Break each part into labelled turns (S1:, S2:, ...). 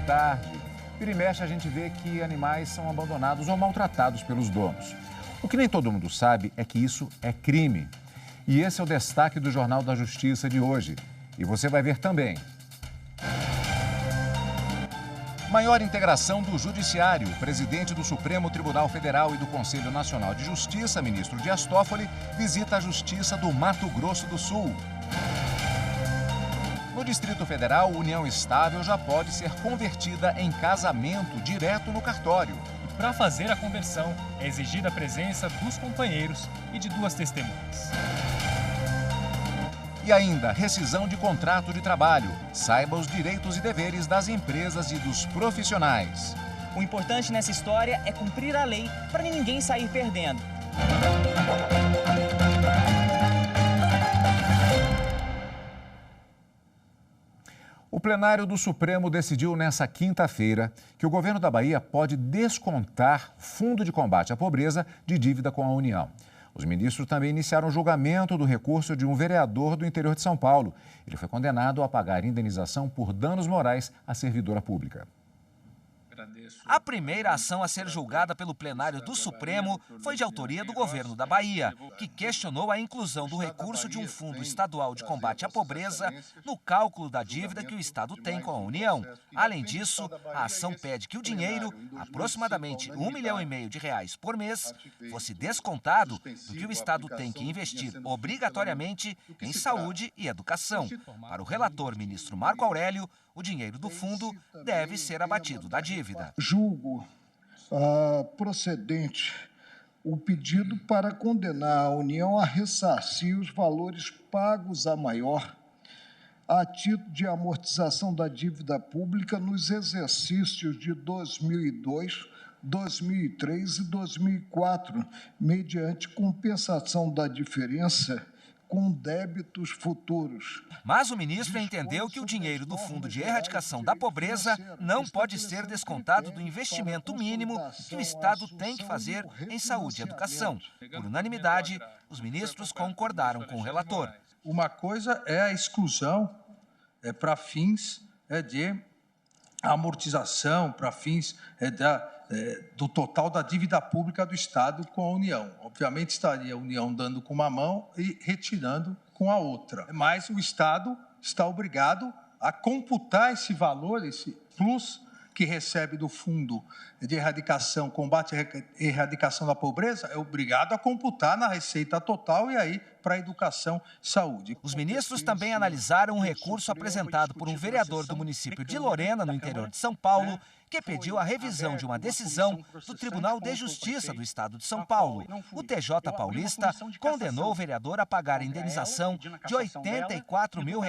S1: tarde. Vira e mexe, a gente vê que animais são abandonados ou maltratados pelos donos. O que nem todo mundo sabe é que isso é crime. E esse é o destaque do Jornal da Justiça de hoje. E você vai ver também. Maior integração do Judiciário. O presidente do Supremo Tribunal Federal e do Conselho Nacional de Justiça, ministro Dias Toffoli, visita a Justiça do Mato Grosso do Sul. No Distrito Federal, união estável já pode ser convertida em casamento direto no cartório.
S2: Para fazer a conversão, é exigida a presença dos companheiros e de 2 testemunhas.
S1: E ainda, rescisão de contrato de trabalho. Saiba os direitos e deveres das empresas e dos profissionais.
S3: O importante nessa história é cumprir a lei para ninguém sair perdendo.
S1: O plenário do Supremo decidiu nesta quinta-feira que o governo da Bahia pode descontar fundo de combate à pobreza de dívida com a União. Os ministros também iniciaram o julgamento do recurso de um vereador do interior de São Paulo. Ele foi condenado a pagar indenização por danos morais à servidora pública.
S4: A primeira ação a ser julgada pelo plenário do Supremo foi de autoria do governo da Bahia, que questionou a inclusão do recurso de um fundo estadual de combate à pobreza no cálculo da dívida que o Estado tem com a União. Além disso, a ação pede que o dinheiro, aproximadamente R$ 1,5 milhão de reais por mês, fosse descontado do que o Estado tem que investir obrigatoriamente em saúde e educação. Para o relator ministro Marco Aurélio, o dinheiro do fundo deve ser abatido da dívida.
S5: Julgo procedente o pedido para condenar a União a ressarcir os valores pagos a maior a título de amortização da dívida pública nos exercícios de 2002, 2003 e 2004, mediante compensação da diferença com débitos futuros.
S4: Mas o ministro entendeu que o dinheiro do Fundo de Erradicação da Pobreza não pode ser descontado do investimento mínimo que o Estado tem que fazer em saúde e educação. Por unanimidade, os ministros concordaram com o relator.
S6: Uma coisa é a exclusão para fins de amortização, para fins do total da dívida pública do Estado com a União. Obviamente, estaria a União dando com uma mão e retirando com a outra. Mas o Estado está obrigado a computar esse valor, esse plus que recebe do Fundo de Erradicação, Combate e Erradicação da Pobreza, é obrigado a computar na receita total e aí para a educação e saúde.
S4: Os ministros também analisaram um recurso apresentado por um vereador do município de Lorena, no interior de São Paulo, que pediu a revisão de uma decisão do Tribunal de Justiça do Estado de São Paulo. O TJ paulista condenou o vereador a pagar indenização de R$ 84 mil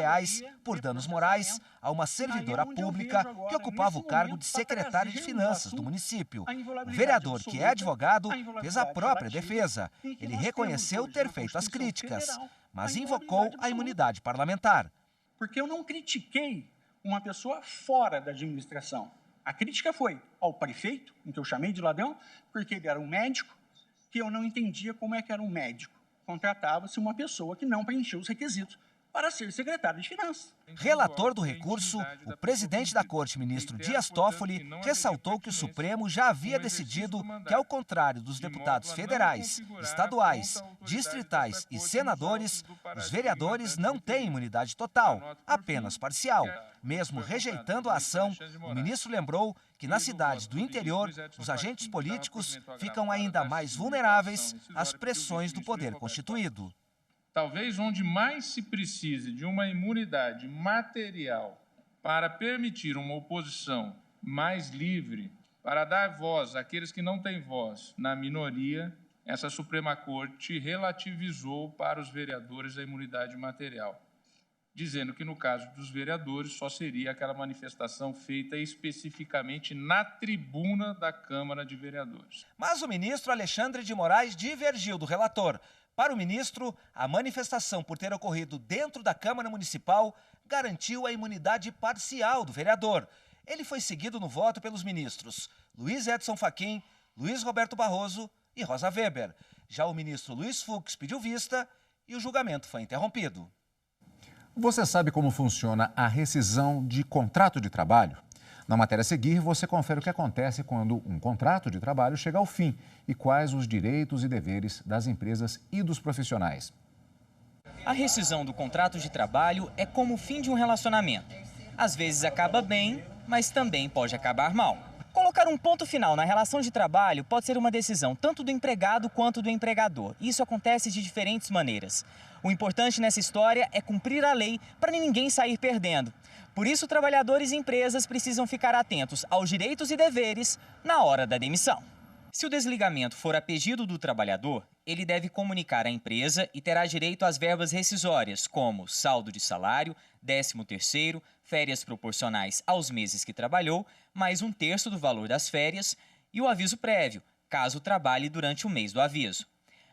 S4: por danos morais a uma servidora pública que ocupava o cargo de secretário de Finanças do município. O vereador, que é advogado, fez a própria defesa. Ele reconheceu ter feito as críticas, mas invocou a imunidade parlamentar.
S7: Porque eu não critiquei uma pessoa fora da administração. A crítica foi ao prefeito, em que eu chamei de ladrão, porque ele era um médico, que eu não entendia como é que era um médico. Contratava-se uma pessoa que não preencheu os requisitos para ser secretário de Finanças.
S4: Relator do recurso, o presidente da Corte, ministro Dias Toffoli, ressaltou que o Supremo já havia decidido que, ao contrário dos deputados federais, estaduais, distritais e senadores, os vereadores não têm imunidade total, apenas parcial. Mesmo rejeitando a ação, o ministro lembrou que nas cidades do interior, os agentes políticos ficam ainda mais vulneráveis às pressões do poder constituído.
S8: Talvez onde mais se precise de uma imunidade material para permitir uma oposição mais livre, para dar voz àqueles que não têm voz na minoria, essa Suprema Corte relativizou para os vereadores a imunidade material, dizendo que no caso dos vereadores só seria aquela manifestação feita especificamente na tribuna da Câmara de Vereadores.
S4: Mas o ministro Alexandre de Moraes divergiu do relator. Para o ministro, a manifestação por ter ocorrido dentro da Câmara Municipal garantiu a imunidade parcial do vereador. Ele foi seguido no voto pelos ministros Luiz Edson Fachin, Luiz Roberto Barroso e Rosa Weber. Já o ministro Luiz Fux pediu vista e o julgamento foi interrompido.
S1: Você sabe como funciona a rescisão de contrato de trabalho? Na matéria a seguir, você confere o que acontece quando um contrato de trabalho chega ao fim e quais os direitos e deveres das empresas e dos profissionais.
S3: A rescisão do contrato de trabalho é como o fim de um relacionamento. Às vezes acaba bem, mas também pode acabar mal. Colocar um ponto final na relação de trabalho pode ser uma decisão tanto do empregado quanto do empregador. Isso acontece de diferentes maneiras. O importante nessa história é cumprir a lei para ninguém sair perdendo. Por isso, trabalhadores e empresas precisam ficar atentos aos direitos e deveres na hora da demissão. Se o desligamento for a pedido do trabalhador, ele deve comunicar à empresa e terá direito às verbas rescisórias, como saldo de salário, 13º, férias proporcionais aos meses que trabalhou, mais 1/3 do valor das férias e o aviso prévio, caso trabalhe durante o mês do aviso.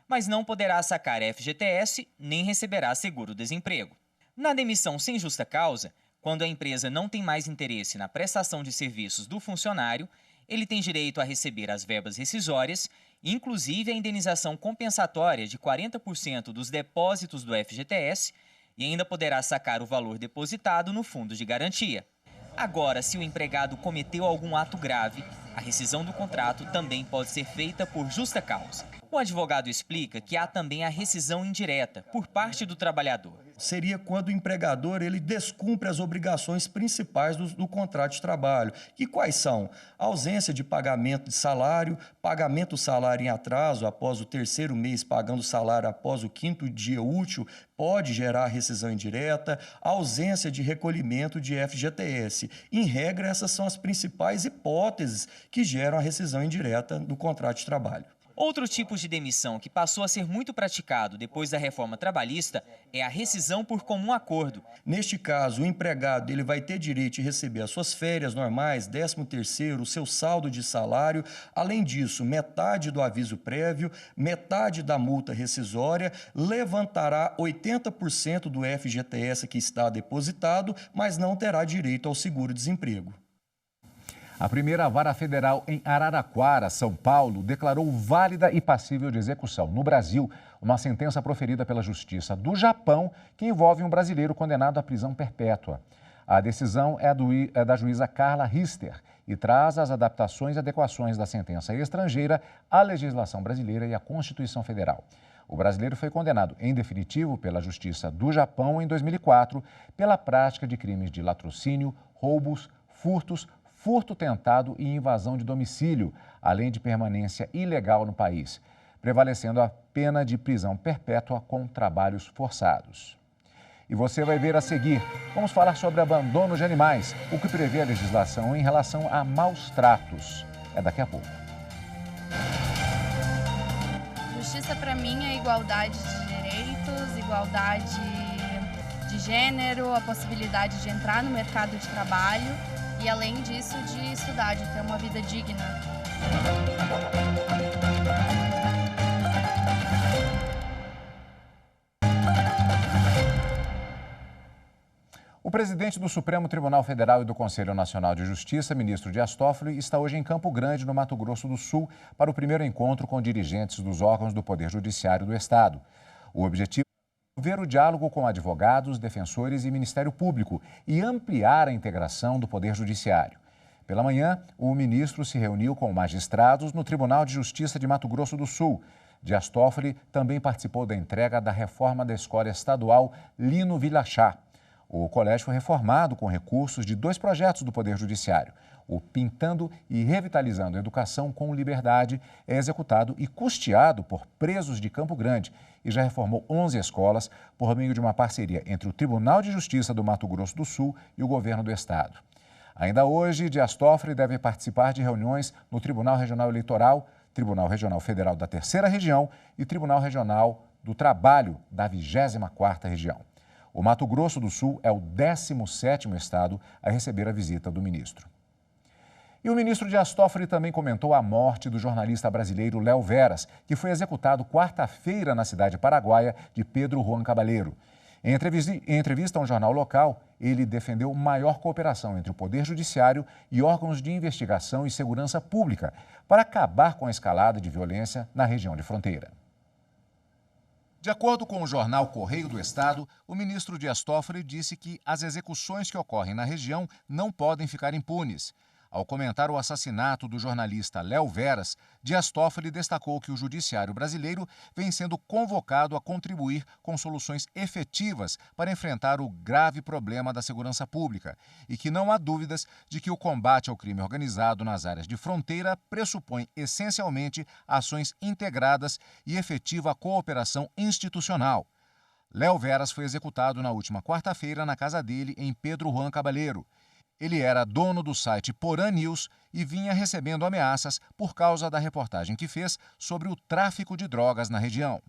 S3: Mas não poderá sacar FGTS nem receberá seguro-desemprego. Na demissão sem justa causa, quando a empresa não tem mais interesse na prestação de serviços do funcionário, ele tem direito a receber as verbas rescisórias, inclusive a indenização compensatória de 40% dos depósitos do FGTS e ainda poderá sacar o valor depositado no fundo de garantia. Agora, se o empregado cometeu algum ato grave, a rescisão do contrato também pode ser feita por justa causa. O advogado explica que há também a rescisão indireta, por parte do trabalhador.
S9: Seria quando o empregador ele descumpre as obrigações principais do contrato de trabalho. E quais são? A ausência de pagamento de salário, pagamento do salário em atraso após o 3º mês, pagando o salário após o 5º dia útil, pode gerar rescisão indireta, a ausência de recolhimento de FGTS. Em regra, essas são as principais hipóteses que geram a rescisão indireta do contrato de trabalho.
S3: Outro tipo de demissão que passou a ser muito praticado depois da reforma trabalhista é a rescisão por comum acordo.
S9: Neste caso, o empregado ele vai ter direito de receber as suas férias normais, 13º, o seu saldo de salário. Além disso, metade do aviso prévio, metade da multa rescisória, levantará 80% do FGTS que está depositado, mas não terá direito ao seguro-desemprego.
S1: A primeira vara federal em Araraquara, São Paulo, declarou válida e passível de execução no Brasil uma sentença proferida pela Justiça do Japão que envolve um brasileiro condenado à prisão perpétua. A decisão é da juíza Carla Rister e traz as adaptações e adequações da sentença estrangeira à legislação brasileira e à Constituição Federal. O brasileiro foi condenado em definitivo pela Justiça do Japão em 2004 pela prática de crimes de latrocínio, roubos, furtos, furto tentado e invasão de domicílio, além de permanência ilegal no país, prevalecendo a pena de prisão perpétua com trabalhos forçados. E você vai ver a seguir. Vamos falar sobre abandono de animais, o que prevê a legislação em relação a maus tratos. É daqui a pouco.
S10: Justiça para mim é igualdade de direitos, igualdade de gênero, a possibilidade de entrar no mercado de trabalho. E, além disso, de estudar, de ter uma vida digna.
S1: O presidente do Supremo Tribunal Federal e do Conselho Nacional de Justiça, ministro Dias Toffoli, está hoje em Campo Grande, no Mato Grosso do Sul, para o primeiro encontro com dirigentes dos órgãos do Poder Judiciário do Estado. O objetivo é ver o diálogo com advogados, defensores e Ministério Público e ampliar a integração do Poder Judiciário. Pela manhã, o ministro se reuniu com magistrados no Tribunal de Justiça de Mato Grosso do Sul. Dias Toffoli também participou da entrega da reforma da Escola Estadual Lino Vilachá. O colégio foi reformado com recursos de 2 projetos do Poder Judiciário. O Pintando e Revitalizando a Educação com Liberdade é executado e custeado por presos de Campo Grande e já reformou 11 escolas por meio de uma parceria entre o Tribunal de Justiça do Mato Grosso do Sul e o governo do estado. Ainda hoje, Dias Toffoli deve participar de reuniões no Tribunal Regional Eleitoral, Tribunal Regional Federal da 3ª Região e Tribunal Regional do Trabalho da 24ª Região. O Mato Grosso do Sul é o 17º estado a receber a visita do ministro. E o ministro Dias Toffoli também comentou a morte do jornalista brasileiro Léo Veras, que foi executado quarta-feira na cidade paraguaia de Pedro Juan Cabaleiro. Em entrevista a um jornal local, ele defendeu maior cooperação entre o Poder Judiciário e órgãos de investigação e segurança pública para acabar com a escalada de violência na região de fronteira. De acordo com o jornal Correio do Estado, o ministro Dias Toffoli disse que as execuções que ocorrem na região não podem ficar impunes. Ao comentar o assassinato do jornalista Léo Veras, Dias Toffoli destacou que o judiciário brasileiro vem sendo convocado a contribuir com soluções efetivas para enfrentar o grave problema da segurança pública e que não há dúvidas de que o combate ao crime organizado nas áreas de fronteira pressupõe essencialmente ações integradas e efetiva cooperação institucional. Léo Veras foi executado na última quarta-feira na casa dele em Pedro Juan Cabaleiro. Ele era dono do site Porã News e vinha recebendo ameaças por causa da reportagem que fez sobre o tráfico de drogas na região.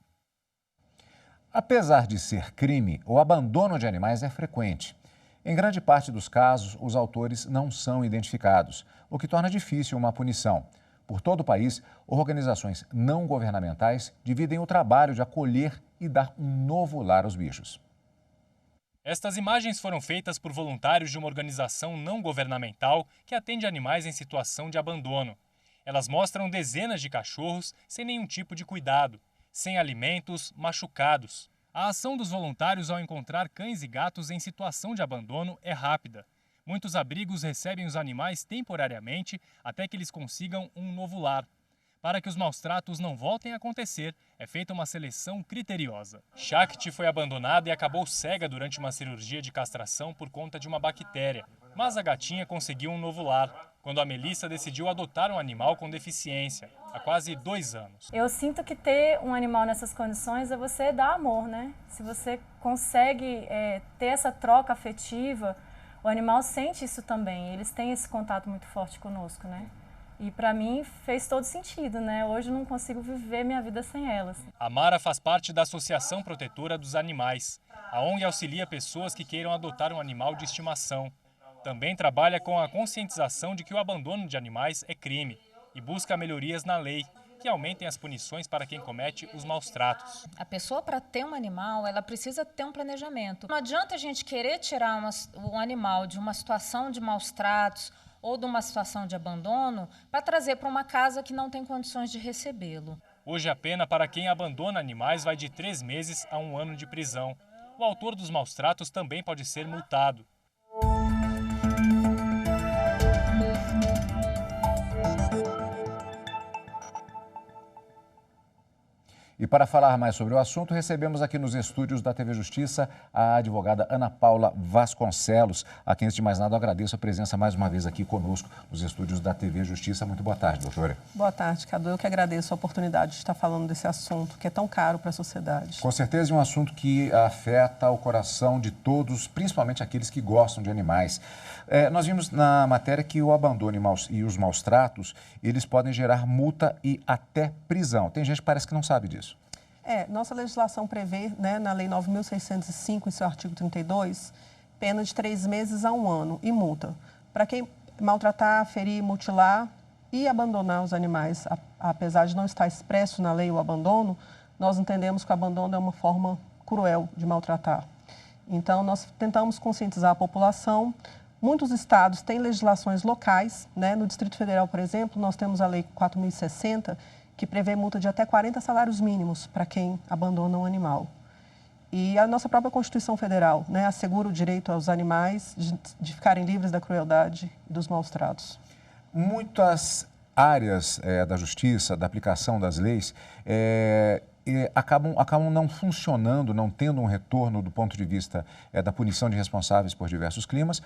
S1: Apesar de ser crime, o abandono de animais é frequente. Em grande parte dos casos, os autores não são identificados, o que torna difícil uma punição. Por todo o país, organizações não governamentais dividem o trabalho de acolher e dar um novo lar aos bichos.
S2: Estas imagens foram feitas por voluntários de uma organização não governamental que atende animais em situação de abandono. Elas mostram dezenas de cachorros sem nenhum tipo de cuidado, sem alimentos, machucados. A ação dos voluntários ao encontrar cães e gatos em situação de abandono é rápida. Muitos abrigos recebem os animais temporariamente até que eles consigam um novo lar. Para que os maus-tratos não voltem a acontecer, é feita uma seleção criteriosa. Shakti foi abandonada e acabou cega durante uma cirurgia de castração por conta de uma bactéria. Mas a gatinha conseguiu um novo lar, quando a Melissa decidiu adotar um animal com deficiência, há quase 2 anos.
S11: Eu sinto que ter um animal nessas condições é você dar amor, né? Se você consegue ter essa troca afetiva, o animal sente isso também. Eles têm esse contato muito forte conosco, né? E para mim fez todo sentido, né? Hoje eu não consigo viver minha vida sem elas.
S2: A Mara faz parte da Associação Protetora dos Animais. A ONG auxilia pessoas que queiram adotar um animal de estimação. Também trabalha com a conscientização de que o abandono de animais é crime e busca melhorias na lei, que aumentem as punições para quem comete os maus-tratos.
S12: A pessoa, para ter um animal, ela precisa ter um planejamento. Não adianta a gente querer tirar um animal de uma situação de maus-tratos ou de uma situação de abandono para trazer para uma casa que não tem condições de recebê-lo.
S2: Hoje a pena para quem abandona animais vai de 3 meses a 1 ano de prisão. O autor dos maus-tratos também pode ser multado.
S1: E para falar mais sobre o assunto, recebemos aqui nos estúdios da TV Justiça a advogada Ana Paula Vasconcelos, a quem, antes de mais nada, eu agradeço a presença mais uma vez aqui conosco nos estúdios da TV Justiça. Muito boa tarde, doutora.
S13: Boa tarde, Cadu. Eu que agradeço a oportunidade de estar falando desse assunto que é tão caro para a sociedade.
S1: Com certeza é um assunto que afeta o coração de todos, principalmente aqueles que gostam de animais. Nós vimos na matéria que o abandono e os maus-tratos, eles podem gerar multa e até prisão. Tem gente que parece que não sabe disso.
S13: Nossa legislação prevê, né, na Lei 9.605, em seu artigo 32, pena de 3 meses a 1 ano e multa. Para quem maltratar, ferir, mutilar e abandonar os animais, apesar de não estar expresso na lei o abandono, nós entendemos que o abandono é uma forma cruel de maltratar. Então, nós tentamos conscientizar a população. Muitos estados têm legislações locais, né? No Distrito Federal, por exemplo, nós temos a Lei 4.060, que prevê multa de até 40 salários mínimos para quem abandona um animal. E a nossa própria Constituição Federal, né, assegura o direito aos animais de ficarem livres da crueldade e dos maus-tratos.
S1: Muitas áreas da justiça, da aplicação das leis, acabam não funcionando, não tendo um retorno do ponto de vista da punição de responsáveis por diversos crimes,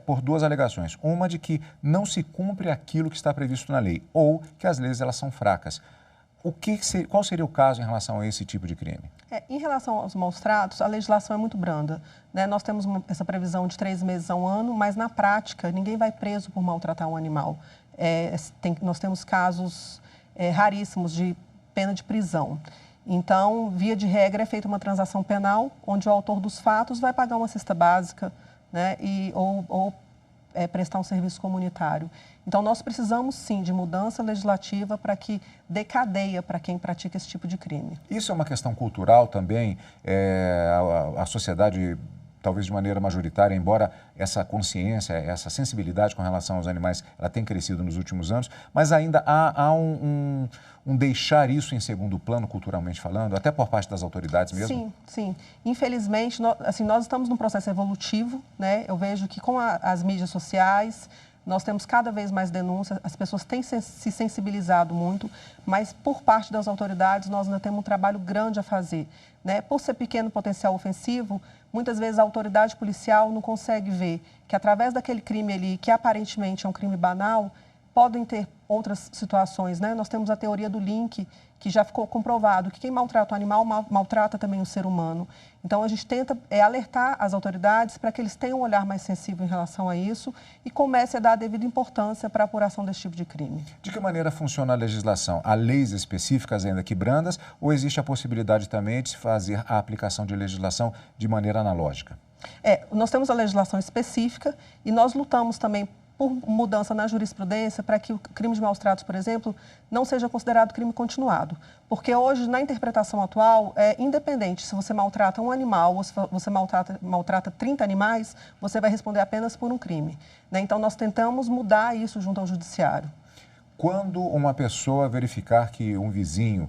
S1: por 2 alegações. Uma de que não se cumpre aquilo que está previsto na lei, ou que as leis elas são fracas. Qual seria o caso em relação a esse tipo de crime?
S13: Em relação aos maus-tratos, a legislação é muito branda, né? Nós temos essa previsão de 3 meses a 1 ano, mas na prática ninguém vai preso por maltratar um animal. Nós temos casos raríssimos de pena de prisão. Então, via de regra, é feita uma transação penal, onde o autor dos fatos vai pagar uma cesta básica, né, ou prestar um serviço comunitário. Então, nós precisamos, sim, de mudança legislativa para que dê cadeia para quem pratica esse tipo de crime.
S1: Isso é uma questão cultural também? A sociedade talvez de maneira majoritária, embora essa consciência, essa sensibilidade com relação aos animais, ela tem crescido nos últimos anos, mas ainda há um deixar isso em segundo plano, culturalmente falando, até por parte das autoridades mesmo?
S13: Sim, sim. Infelizmente, nós estamos num processo evolutivo, né? Eu vejo que com as mídias sociais, nós temos cada vez mais denúncias, as pessoas têm se sensibilizado muito, mas por parte das autoridades nós ainda temos um trabalho grande a fazer, né? Por ser pequeno potencial ofensivo, muitas vezes a autoridade policial não consegue ver que através daquele crime ali, que aparentemente é um crime banal, podem ter outras situações, né? Nós temos a teoria do link, que já ficou comprovado que quem maltrata o animal maltrata também o ser humano. Então, a gente tenta alertar as autoridades para que eles tenham um olhar mais sensível em relação a isso e comece a dar a devida importância para a apuração desse tipo de crime.
S1: De que maneira funciona a legislação? Há leis específicas ainda que brandas ou existe a possibilidade também de se fazer a aplicação de legislação de maneira analógica?
S13: Nós temos a legislação específica e nós lutamos também por mudança na jurisprudência para que o crime de maus tratos, por exemplo, não seja considerado crime continuado. Porque hoje, na interpretação atual, independente se você maltrata um animal ou se você maltrata 30 animais, você vai responder apenas por um crime, né? Então, nós tentamos mudar isso junto ao judiciário.
S1: Quando uma pessoa verificar que um vizinho,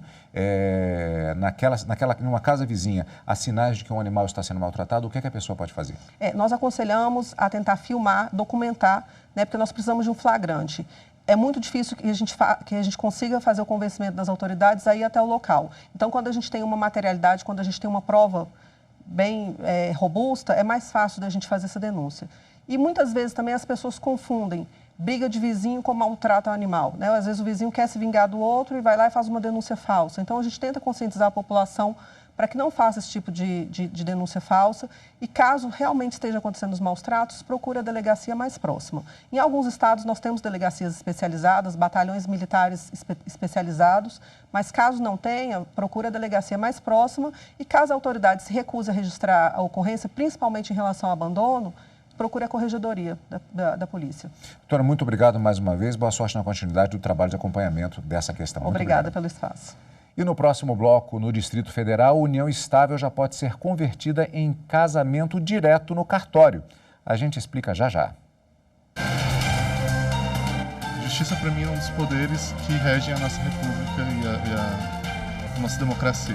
S1: numa casa vizinha, há sinais de que um animal está sendo maltratado, o que a pessoa pode fazer?
S13: Nós aconselhamos a tentar filmar, documentar, né, porque nós precisamos de um flagrante. É muito difícil que a gente consiga fazer o convencimento das autoridades a ir até o local. Então, quando a gente tem uma materialidade, quando a gente tem uma prova bem robusta, é mais fácil da gente fazer essa denúncia. E muitas vezes também as pessoas confundem briga de vizinho com maltrato ao animal, né? Às vezes o vizinho quer se vingar do outro e vai lá e faz uma denúncia falsa. Então, a gente tenta conscientizar a população para que não faça esse tipo de denúncia falsa e, caso realmente esteja acontecendo os maus tratos, procure a delegacia mais próxima. Em alguns estados, nós temos delegacias especializadas, batalhões militares especializados, mas caso não tenha, procure a delegacia mais próxima e, caso a autoridade se recuse a registrar a ocorrência, principalmente em relação ao abandono, procure a corregedoria da polícia.
S1: Doutora, muito obrigado mais uma vez. Boa sorte na continuidade do trabalho de acompanhamento dessa questão.
S13: Obrigada pelo espaço.
S1: E no próximo bloco, no Distrito Federal, a união estável já pode ser convertida em casamento direto no cartório. A gente explica já já.
S14: Justiça, para mim, é um dos poderes que regem a nossa república e a nossa democracia.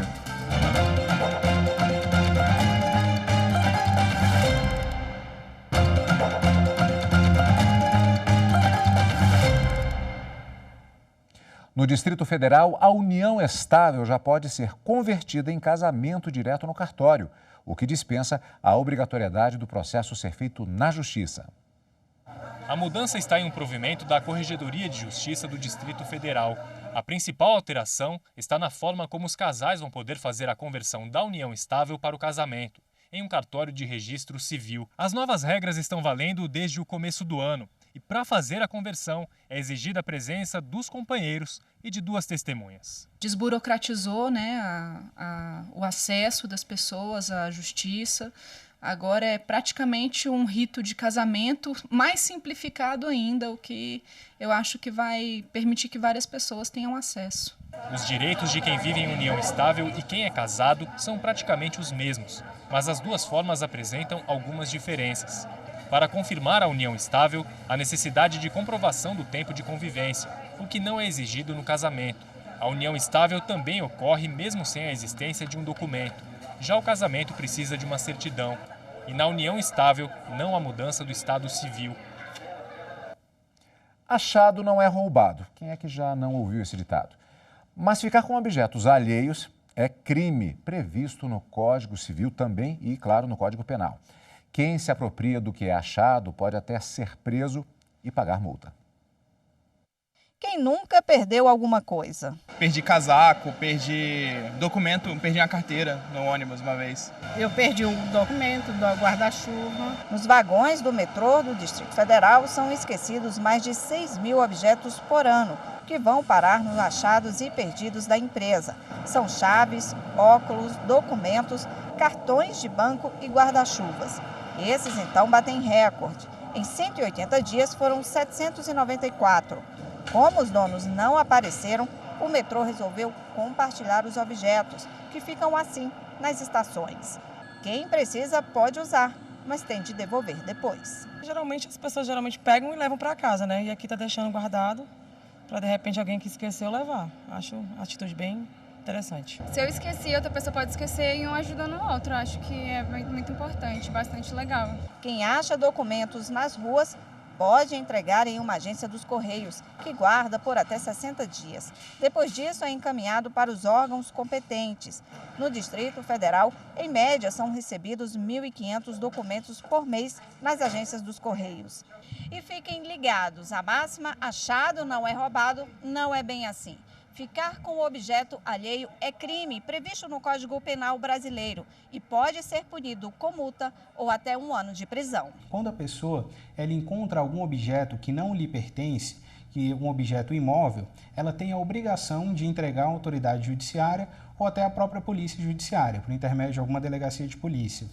S1: No Distrito Federal, a união estável já pode ser convertida em casamento direto no cartório, o que dispensa a obrigatoriedade do processo ser feito na Justiça.
S2: A mudança está em um provimento da Corregedoria de Justiça do Distrito Federal. A principal alteração está na forma como os casais vão poder fazer a conversão da união estável para o casamento, em um cartório de registro civil. As novas regras estão valendo desde o começo do ano. E para fazer a conversão, é exigida a presença dos companheiros e de 2 testemunhas.
S15: Desburocratizou, né, o acesso das pessoas à justiça. Agora é praticamente um rito de casamento mais simplificado ainda, o que eu acho que vai permitir que várias pessoas tenham acesso.
S2: Os direitos de quem vive em união estável e quem é casado são praticamente os mesmos, mas as 2 formas apresentam algumas diferenças. Para confirmar a união estável, há necessidade de comprovação do tempo de convivência, o que não é exigido no casamento. A união estável também ocorre mesmo sem a existência de um documento. Já o casamento precisa de uma certidão. E na união estável, não há mudança do estado civil.
S1: Achado não é roubado. Quem é que já não ouviu esse ditado? Mas ficar com objetos alheios é crime, previsto no Código Civil também e, claro, no Código Penal. Quem se apropria do que é achado pode até ser preso e pagar multa.
S16: Quem nunca perdeu alguma coisa?
S17: Perdi casaco, perdi documento, perdi uma carteira no ônibus uma vez.
S18: Eu perdi um documento do guarda-chuva.
S16: Nos vagões do metrô do Distrito Federal são esquecidos mais de 6.000 objetos por ano, que vão parar nos achados e perdidos da empresa. São chaves, óculos, documentos, cartões de banco e guarda-chuvas. Esses, então, batem recorde. Em 180 dias foram 794. Como os donos não apareceram, o metrô resolveu compartilhar os objetos, que ficam assim nas estações. Quem precisa pode usar, mas tem de devolver depois.
S19: Geralmente as pessoas pegam e levam para casa, né? E aqui tá deixando guardado para de repente alguém que esqueceu levar. Acho a atitude bem interessante.
S20: Se eu esqueci, outra pessoa pode esquecer e um ajudando o outro. Acho que é muito importante, bastante legal.
S16: Quem acha documentos nas ruas pode entregar em uma agência dos Correios, que guarda por até 60 dias. Depois disso, é encaminhado para os órgãos competentes. No Distrito Federal, em média, são recebidos 1.500 documentos por mês nas agências dos Correios. E fiquem ligados, a máxima achado não é roubado não é bem assim. Ficar com o objeto alheio é crime previsto no Código Penal brasileiro e pode ser punido com multa ou até 1 ano de prisão.
S21: Quando a pessoa ela encontra algum objeto que não lhe pertence, que um objeto imóvel, ela tem a obrigação de entregar à autoridade judiciária ou até à própria polícia judiciária, por intermédio de alguma delegacia de polícia.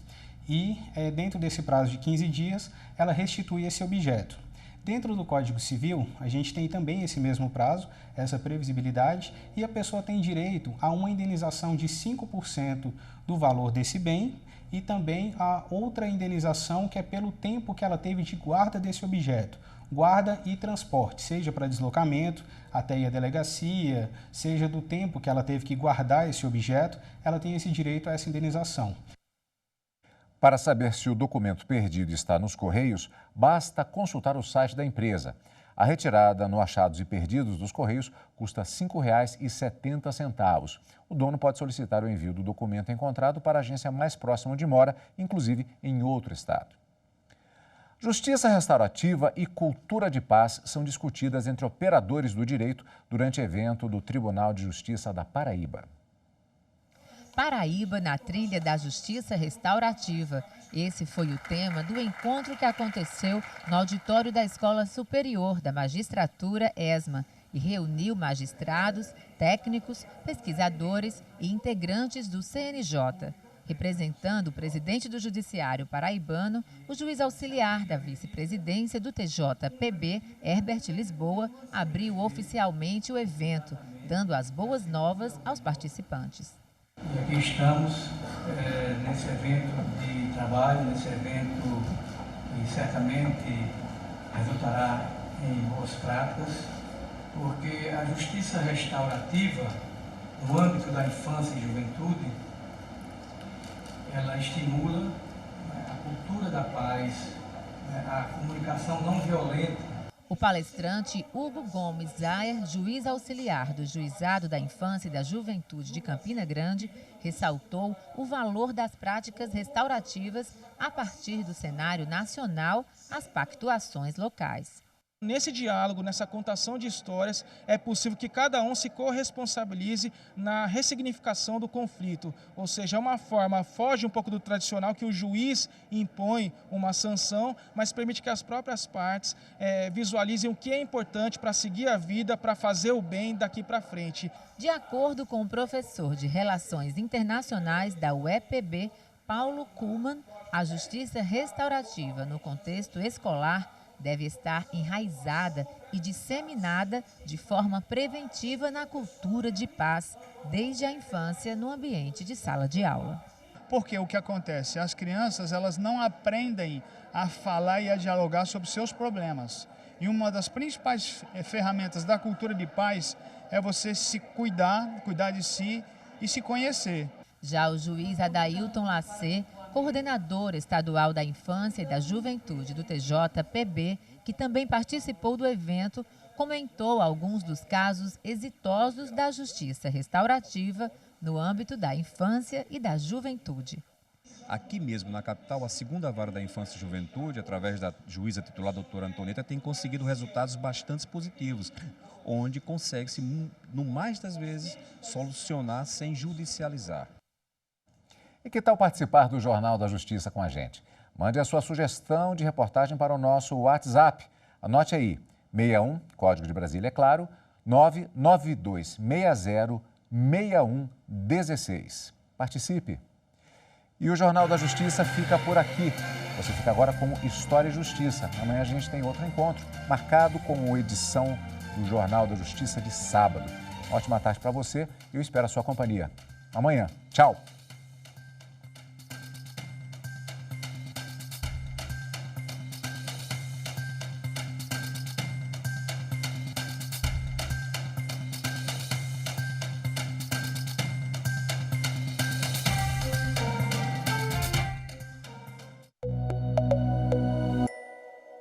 S21: E, dentro desse prazo de 15 dias, ela restitui esse objeto. Dentro do Código Civil, a gente tem também esse mesmo prazo, essa previsibilidade, e a pessoa tem direito a uma indenização de 5% do valor desse bem e também a outra indenização que é pelo tempo que ela teve de guarda desse objeto. Guarda e transporte, seja para deslocamento até ir à delegacia, seja do tempo que ela teve que guardar esse objeto, ela tem esse direito a essa indenização.
S1: Para saber se o documento perdido está nos Correios, basta consultar o site da empresa. A retirada no Achados e Perdidos dos Correios custa R$ 5,70. O dono pode solicitar o envio do documento encontrado para a agência mais próxima onde mora, inclusive em outro estado. Justiça restaurativa e cultura de paz são discutidas entre operadores do direito durante evento do Tribunal de Justiça da Paraíba.
S22: Paraíba na trilha da Justiça Restaurativa. Esse foi o tema do encontro que aconteceu no auditório da Escola Superior da Magistratura ESMA e reuniu magistrados, técnicos, pesquisadores e integrantes do CNJ. Representando o presidente do Judiciário paraibano, o juiz auxiliar da vice-presidência do TJPB, Herbert Lisboa, abriu oficialmente o evento, dando as boas novas aos participantes.
S23: E aqui estamos nesse evento de trabalho, nesse evento que certamente resultará em boas práticas, porque a justiça restaurativa, no âmbito da infância e juventude, ela estimula a cultura da paz, a comunicação não violenta.
S22: O palestrante Hugo Gomes Zayer, juiz auxiliar do Juizado da Infância e da Juventude de Campina Grande, ressaltou o valor das práticas restaurativas a partir do cenário nacional às pactuações locais.
S24: Nesse diálogo, nessa contação de histórias, é possível que cada um se corresponsabilize na ressignificação do conflito. Ou seja, é uma forma, foge um pouco do tradicional, que o juiz impõe uma sanção, mas permite que as próprias partes visualizem o que é importante para seguir a vida, para fazer o bem daqui para frente.
S22: De acordo com o professor de Relações Internacionais da UEPB, Paulo Kuhlmann, a justiça restaurativa no contexto escolar deve estar enraizada e disseminada de forma preventiva na cultura de paz, desde a infância no ambiente de sala de aula.
S25: Porque o que acontece? As crianças elas não aprendem a falar e a dialogar sobre seus problemas. E uma das principais ferramentas da cultura de paz é você se cuidar de si e se conhecer.
S22: Já o juiz Adailton Lacê, coordenador estadual da Infância e da Juventude do TJPB, que também participou do evento, comentou alguns dos casos exitosos da justiça restaurativa no âmbito da infância e da juventude.
S26: Aqui mesmo, na capital, a segunda vara da Infância e Juventude, através da juíza titular, doutora Antonieta, tem conseguido resultados bastante positivos, onde consegue-se, no mais das vezes, solucionar sem judicializar.
S1: E que tal participar do Jornal da Justiça com a gente? Mande a sua sugestão de reportagem para o nosso WhatsApp. Anote aí, 61, código de Brasília, é claro, 992606116. Participe! E o Jornal da Justiça fica por aqui. Você fica agora com História e Justiça. Amanhã a gente tem outro encontro, marcado com a edição do Jornal da Justiça de sábado. Ótima tarde para você e eu espero a sua companhia. Amanhã. Tchau!